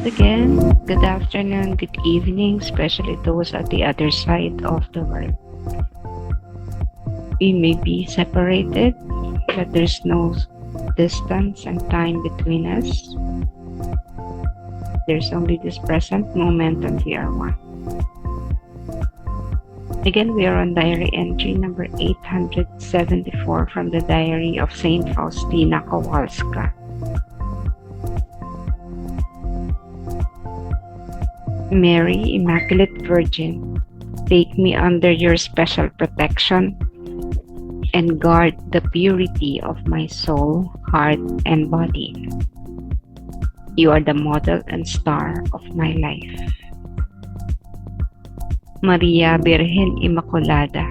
again, good afternoon, good evening, especially those at the other side of the world. We may be separated, but there's no distance and time between us. There's only this present moment and we are one. Again, we are on diary entry number 874 from the diary of Saint Faustina Kowalska. Mary, Immaculate Virgin, take me under your special protection and guard the purity of my soul, heart, and body. You are the model and star of my life. Maria Birhen Immaculada,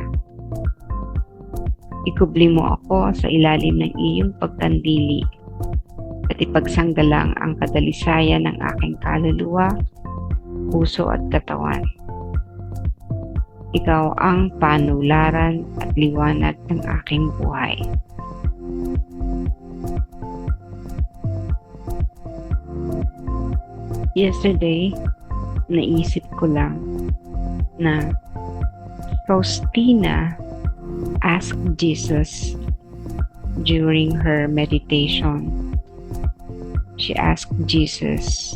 ikubli mo ako sa ilalim ng iyong pagkandili at ipagsanggalang ang kadalisayan ng aking kaluluwa, puso at katawan. Ikaw ang panularan at liwanag ng aking buhay. Yesterday, naisip ko lang na Faustina asked Jesus during her meditation. She asked Jesus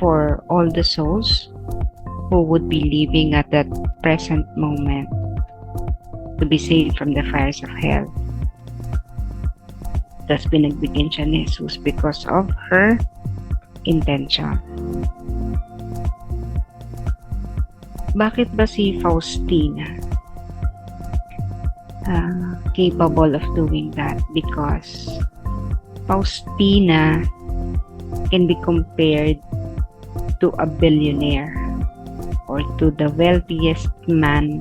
for all the souls who would be living at that present moment to be saved from the fires of hell. Thus, pinagbigyan siya ni Jesus because of her intention. Bakit ba si Faustina capable of doing that? Because Faustina can be compared to a billionaire or to the wealthiest man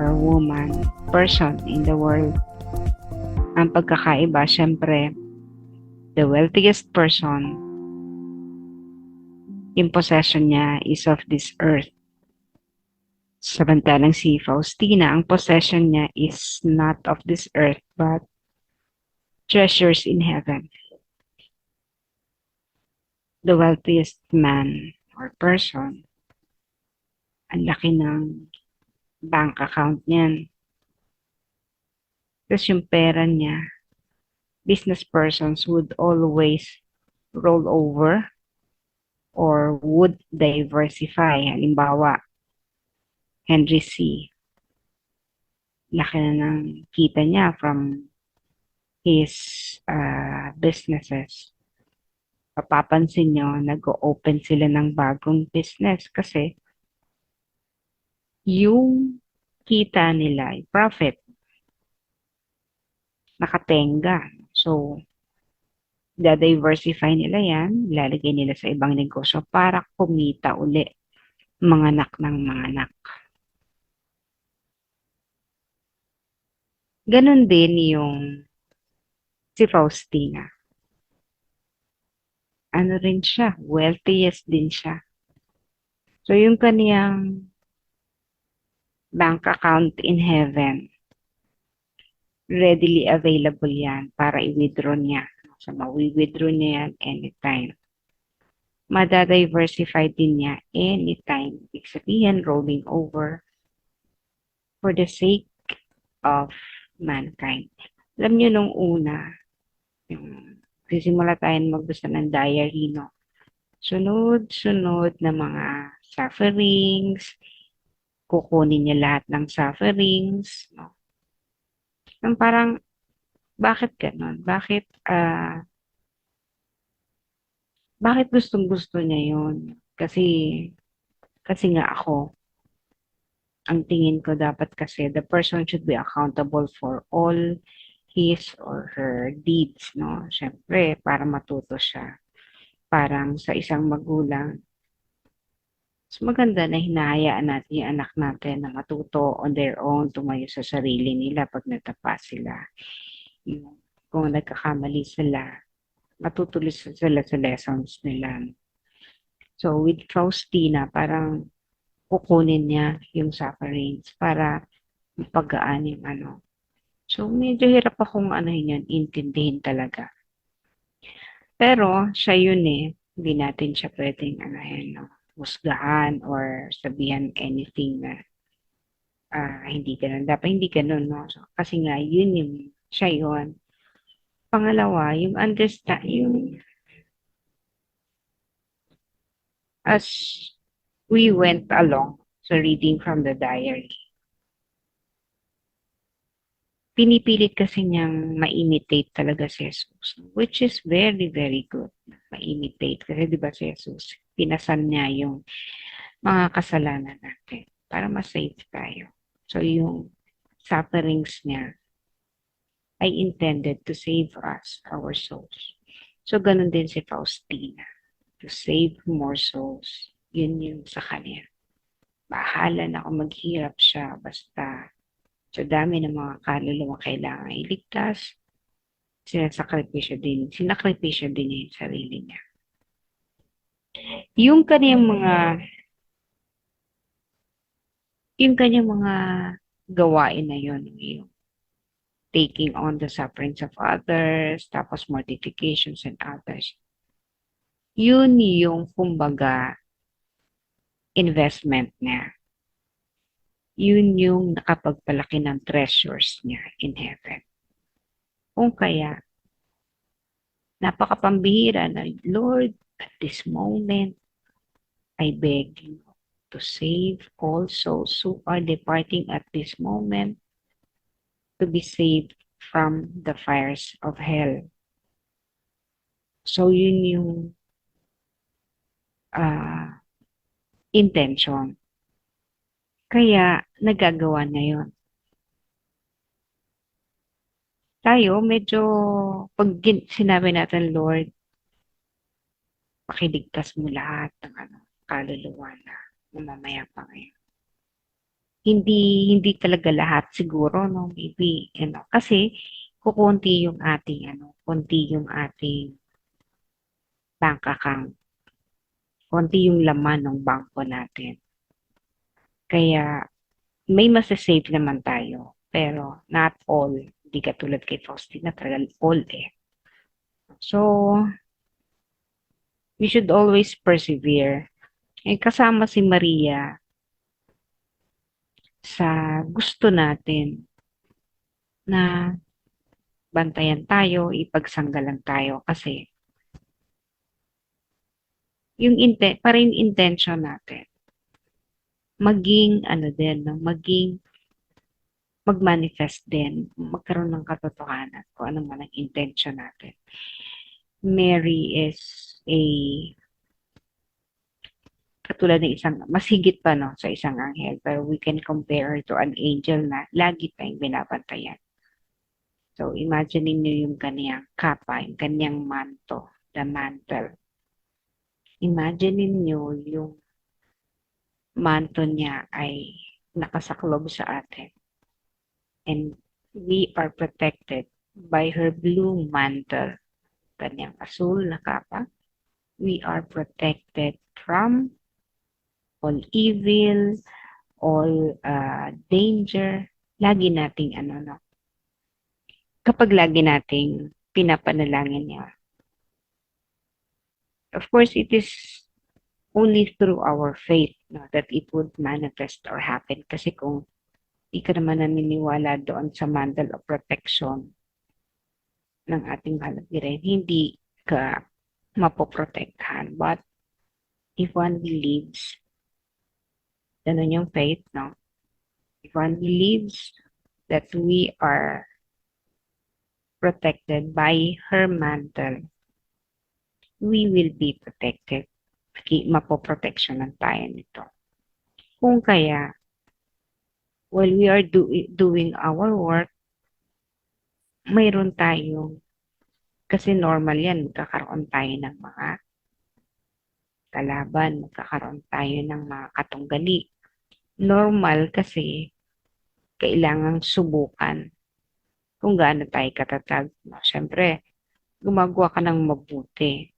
or woman, person in the world. Ang pagkakaiba, syempre, the wealthiest person, yung possession niya is of this earth. Samantalang si Faustina, ang possession niya is not of this earth, but treasures in heaven. The wealthiest man or person, ang laki ng bank account niyan. Tapos yung pera niya, business persons would always roll over or would diversify. Halimbawa, Henry C. Laki na ng kita niya from his businesses. Papapansin nyo, nag-open sila ng bagong business kasi yung kita nila, profit, nakatenga. So, da-diversify nila yan, ilalagay nila sa ibang negosyo para kumita uli, manganak ng manganak. Ganon din yung si Faustina. Ano rin siya, wealthiest din siya. So, yung kaniyang bank account in heaven, readily available yan para i-withdraw niya. So, ma-withdraw niya yan anytime. Madadiversify din niya anytime. Ibig sabihin, rolling over for the sake of mankind. Alam niyo nung una, sisimula tayong magbasa ng diary, no? Sunod-sunod na mga sufferings, kukunin niya lahat ng sufferings, no? Ang parang, bakit ganon? Bakit gustong-gusto niya yun? Kasi nga ako, ang tingin ko dapat kasi the person should be accountable for all his or her deeds, no? Siyempre, para matuto siya. Parang sa isang magulang, mas maganda na hinahayaan natin yung anak natin na matuto on their own, tumayo sa sarili nila pag natapa sila. Kung nagkakamali sila, matutuloy sila sa lessons nila. So, with Faustina, parang kukunin niya yung sufferings para mapagaan yung So, medyo hirap akong intindihin talaga. Pero siya yun eh. Hindi natin siya pwedeng no, husgahan or sabihan anything na hindi ganun. Dapat hindi ganun, no? So, kasi nga, yun yung, siya yun. Pangalawa, yung understand, yung as we went along, so reading from the diary, pinipilit kasi niyang ma-imitate talaga si Jesus, which is very, very good. Ma-imitate. Kasi di ba si Jesus, pinasan niya yung mga kasalanan natin para ma-save tayo. So yung sufferings niya ay intended to save us, our souls. So ganun din si Faustina. To save more souls. Yun yung sa kanya. Bahala na kung maghirap siya basta sa dami ng mga kaluluwa kailangan iligtas, sinakripisyo din niya yung sarili niya. Yung kanyang mga gawain na yun, yung taking on the sufferings of others, tapos mortifications and others. Yun yung kumbaga investment niya. Yun yung nakapagpalaki ng treasures niya in heaven. Kung kaya, napakapambihira na, Lord, at this moment, I beg you to save all souls who are departing at this moment to be saved from the fires of hell. So, yun yung intention. Kaya, nagagawa na yun. Tayo, medyo, pag sinabi natin, Lord, pakiligtas mo lahat ng kaluluwa na mamamaya pa ngayon. Hindi talaga lahat siguro, no? Maybe, kasi kukunti yung ating bank account. Konti yung laman ng bangko natin. Kaya, may masasave naman tayo. Pero, not all. Hindi katulad kay Faustina, talaga all eh. So, we should always persevere. Kasama si Maria sa gusto natin na bantayan tayo, ipagsanggalan tayo kasi yung para yung intention natin maging maging mag-manifest din, magkaroon ng katotohanan kung ano man ang intention natin. Mary is katulad ng mas higit pa sa isang anghel, pero we can compare her to an angel na lagi tayong binabantayan. So, imagine niyo yung kanyang kapa, yung kanyang manto, the mantle. Imagine niyo yung manto niya ay nakasaklob sa atin. And we are protected by her blue mantle, kanyang asul na kapa. We are protected from all evil, all danger. Lagi nating kapag lagi nating pinapanalangin niya. Of course, it is only through our faith that it would manifest or happen. Kasi kung di ka naman naniniwala doon sa mantle of protection ng ating halagirin, hindi ka mapoprotektahan. But if one believes, ganun yung faith, no? If one believes that we are protected by her mantle, we will be protected. Mapoproteksyonan tayo nito. Kung kaya, while we are doing our work, mayroon tayong, kasi normal yan, magkakaroon tayo ng mga kalaban, magkakaroon tayo ng mga katunggali. Normal kasi kailangang subukan kung gaano tayo katatag. Siyempre, gumagawa ka ng mabuti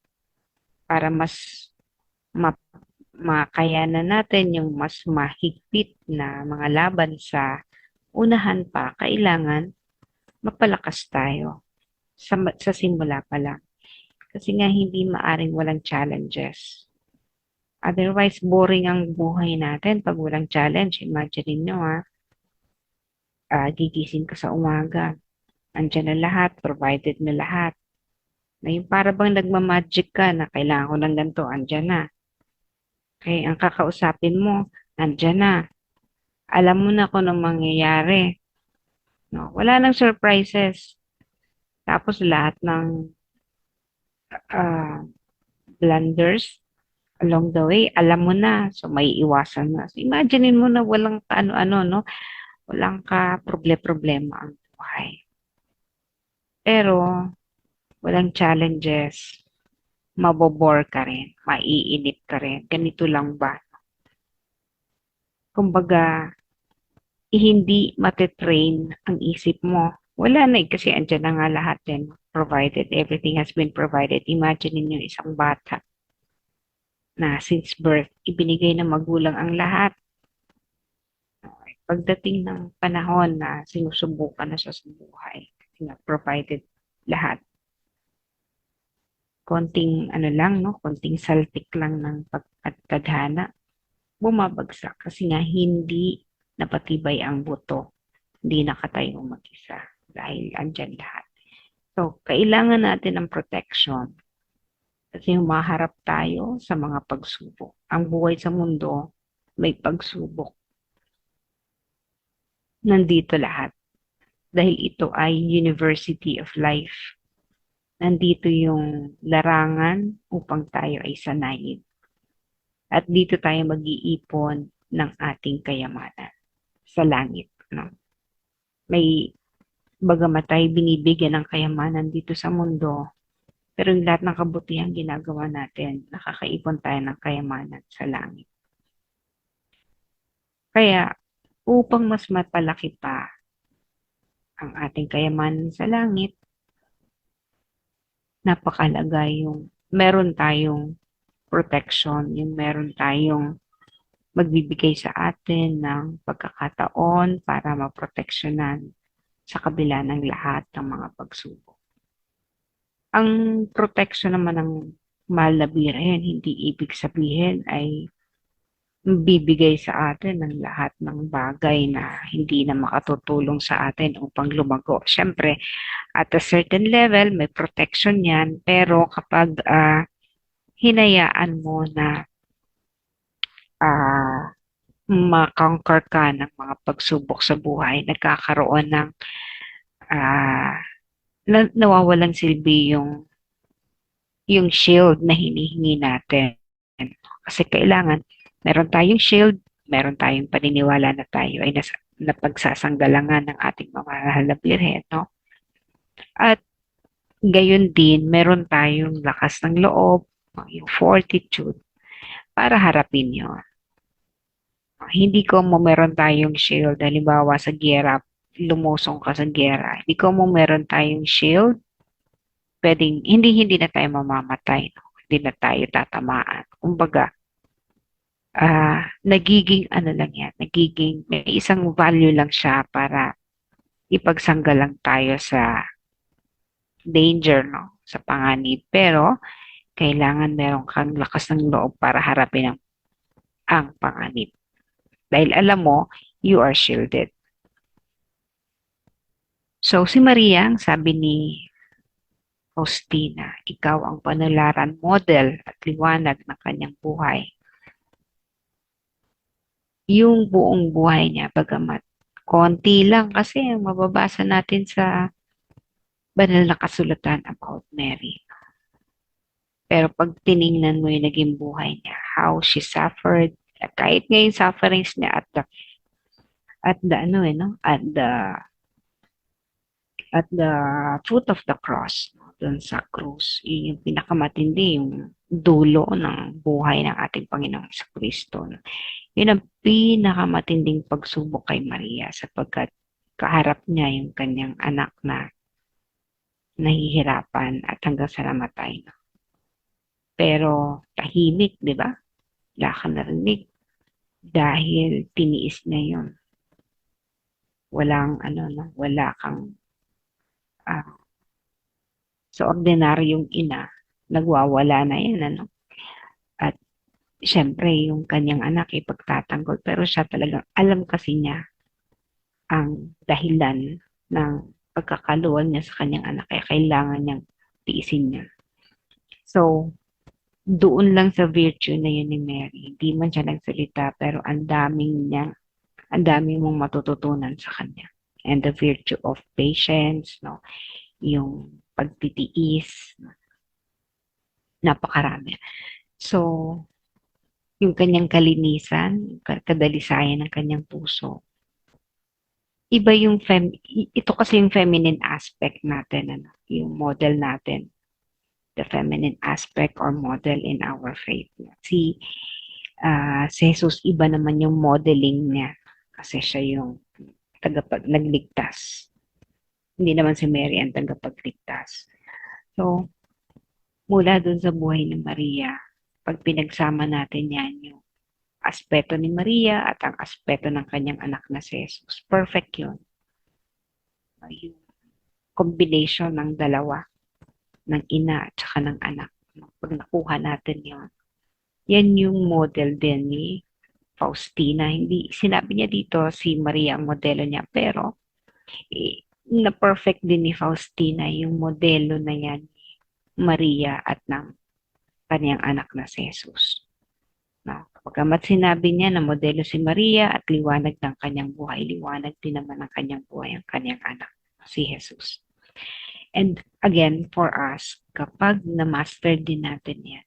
para mas makayanan natin yung mas mahigpit na mga laban sa unahan pa, kailangan mapalakas tayo sa simula pa lang. Kasi nga hindi maaring walang challenges. Otherwise, boring ang buhay natin pag walang challenge. Imagine nyo gigising ka sa umaga. Andyan na lahat, provided na lahat. Na yung para bang nagmamagic ka na kailangan ko ng ganito, andyan na. Okay, ang kakausapin mo, andyan na. Alam mo na kung anong mangyayari. No? Wala nang surprises. Tapos lahat ng ah, blunders along the way, alam mo na. So, may iwasan na. So, imaginein mo na walang ano-ano, no? Walang ka problema ang buhay. Pero, walang challenges. Mabobore ka rin. Maiinip ka rin. Ganito lang ba? Kumbaga, hindi matitrain ang isip mo. Wala na eh, kasi andyan na nga lahat din. Provided, everything has been provided. Imagine niyo isang bata na since birth, ibinigay ng magulang ang lahat. Pagdating ng panahon na sinusubukan na siya sa buhay, na provided lahat. Konting ano lang, no? Konting saltik lang ng pagtadhana, bumabagsak kasi nga hindi napatibay ang buto. Hindi nakatayo mag-isa dahil andyan lahat. So, kailangan natin ng protection kasi humaharap tayo sa mga pagsubok. Ang buhay sa mundo, may pagsubok. Nandito lahat. Dahil ito ay University of Life. Nandito yung larangan upang tayo ay sanayin. At dito tayo mag-iipon ng ating kayamanan sa langit. No? May bagamat tayo binibigyan ng kayamanan dito sa mundo, pero yung lahat ng kabutihan ginagawa natin, nakakaipon tayo ng kayamanan sa langit. Kaya, upang mas mapalaki pa ang ating kayamanan sa langit, napakalaga yung meron tayong protection, yung meron tayong magbibigay sa atin ng pagkakataon para maproteksyonan sa kabila ng lahat ng mga pagsubok. Ang protection naman ng mahal na birhen, hindi ibig sabihin ay bibigay sa atin ng lahat ng bagay na hindi na makatutulong sa atin upang lumago. Siyempre, at a certain level, may protection yan, pero kapag hinayaan mo na makonquer ka ng mga pagsubok sa buhay, nagkakaroon ng nawawalan silbi yung shield na hinihingi natin. Kasi kailangan, meron tayong shield, meron tayong paniniwala na tayo ay napagsasanggalangan ng ating mamahal na birhen, no? At gayon din, meron tayong lakas ng loob, yung fortitude, para harapin yon. Hindi ko mo meron tayong shield, halimbawa sa giyera, lumusong ka sa giyera. Hindi ko mo meron tayong shield, pwedeng, hindi na tayo mamamatay, no? Hindi na tayo tatamaan. Kumbaga, nagiging ano lang yan, nagiging may isang value lang siya para ipagsanggal lang tayo sa danger, no? Sa panganib. Pero, kailangan meron kang lakas ng loob para harapin ang panganib. Dahil alam mo, you are shielded. So, si Maria, ang sabi ni Faustina, ikaw ang panularan, model at liwanag ng kanyang buhay. Yung buong buhay niya, bagamat konti lang kasi mababasa natin sa banal na kasulatan about Mary. Pero pag tiningnan mo yung naging buhay niya, how she suffered, kahit nga yung sufferings niya at the foot of the cross, doon sa krus, yung pinakamatindi, yung dulo ng buhay ng ating Panginoong Kristo. Yun ang pinakamatinding pagsubok kay Maria sapagkat kaharap niya yung kanyang anak na nahihirapan at hanggang sa namatay. Pero tahimik, di ba? Wala ka narinig dahil tiniis niya yun. Wala kang sa ordinaryong ina, nagwawala na yan, ano? At syempre, yung kanyang anak ipagtatanggol, pero siya talagang alam kasi niya ang dahilan ng pagkakaluwal niya sa kanyang anak, kaya kailangan niyang tiisin niya. So, doon lang sa virtue na yun ni Mary, hindi man siya nagsalita, pero ang daming mong matututunan sa kanya. And the virtue of patience, no? Yung pagtitiis, napakarami. So, yung kanyang kalinisan, kadalisayan ng kanyang puso. Iba yung ito kasi yung feminine aspect natin, ano? Yung model natin, the feminine aspect or model in our faith. Si Jesus, iba naman yung modeling niya kasi siya yung nagligtas. Hindi naman si Mary ang tagapagligtas. So, mula dun sa buhay ni Maria, pag pinagsama natin yan, yung aspeto ni Maria at ang aspeto ng kanyang anak na si Jesus, perfect yun. Yung combination ng dalawa, ng ina at saka ng anak. Pag nakuha natin yun, yan yung model din ni Faustina. Hindi, sinabi niya dito si Maria ang modelo niya, pero na perfect din ni Faustina yung modelo na yan ni Maria at ng kanyang anak na si Jesus. No? Pagkamat sinabi niya na modelo si Maria at liwanag ng kanyang buhay, liwanag din naman ng kanyang buhay ang kanyang anak, si Jesus. And again, for us, kapag na-master din natin yan,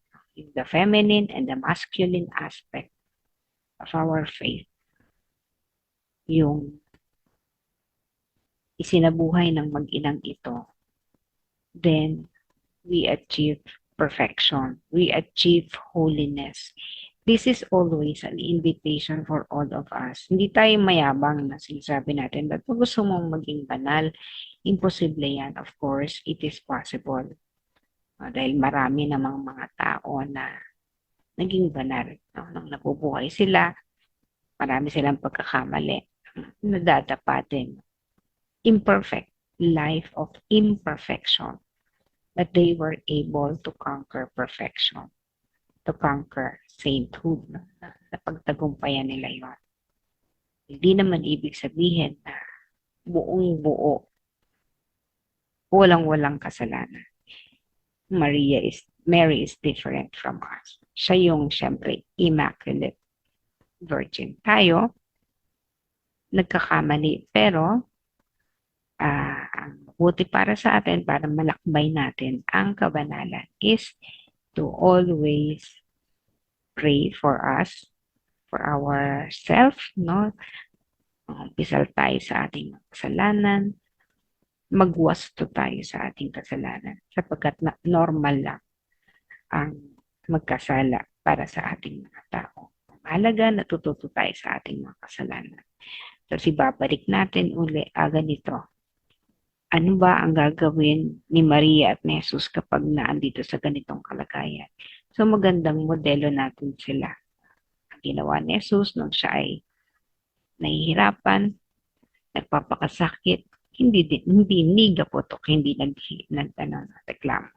the feminine and the masculine aspect of our faith, yung isinabuhay ng mag-inang ito, then we achieve perfection. We achieve holiness. This is always an invitation for all of us. Hindi tayo mayabang na sinasabi natin, but kung gusto mong maging banal, imposible yan. Of course, it is possible. Dahil marami namang mga tao na naging banal. No? Nung nabubuhay sila, marami silang pagkakamali. Nadadapatin. Imperfect. Life of imperfection. But they were able to conquer perfection. To conquer sainthood. Napagtagumpayan nila yun. Hindi naman ibig sabihin na buong buo, walang kasalanan. Mary is different from us. Siya yung siyempre immaculate virgin. Tayo, nagkakamali, pero ang mabuti para sa atin, para malakbay natin ang kabanalan is to always pray for us, for ourselves, no? Pisal tayo sa ating kasalanan, magwasto tayo sa ating kasalanan sapagkat normal lang ang magkasala para sa ating mga tao. Mahalaga, natututo tayo sa ating mga kasalanan. So, babalik natin uli, ganito. Ano ba ang gagawin ni Maria at ni Jesus kapag naandito sa ganitong kalagayan? So, magandang modelo natin sila. Ang ginawa ni Jesus nung siya ay nahihirapan, nagpapakasakit, hindi gapotok, hindi nagreklamo.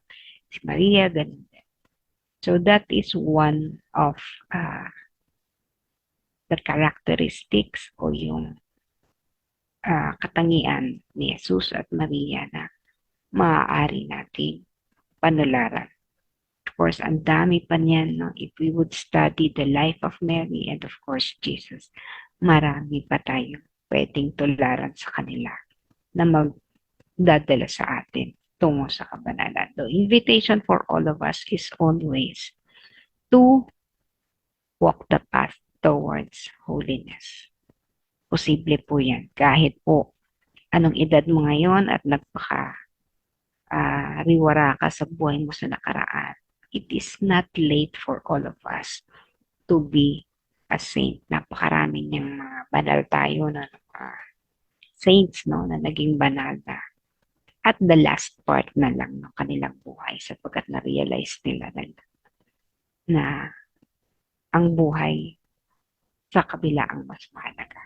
Si Maria, ganun din. So, that is one of the characteristics o yung katangian ni Jesus at Maria na maaari nating panularan. Of course, ang dami pa niyan, no? If we would study the life of Mary and of course Jesus, marami pa tayong pwedeng tularan sa kanila na magdadala sa atin tungo sa kabanalan. The invitation for all of us is always to walk the path towards holiness. Posible po yan. Kahit po anong edad mo ngayon at riwara ka sa buhay mo sa nakaraan, it is not late for all of us to be a saint. Napakaraming yung mga banal tayo na saints, no, na naging banal na at the last part na lang ng kanilang buhay sapagkat na-realize nila na ang buhay sa kabila ang mas mahalaga.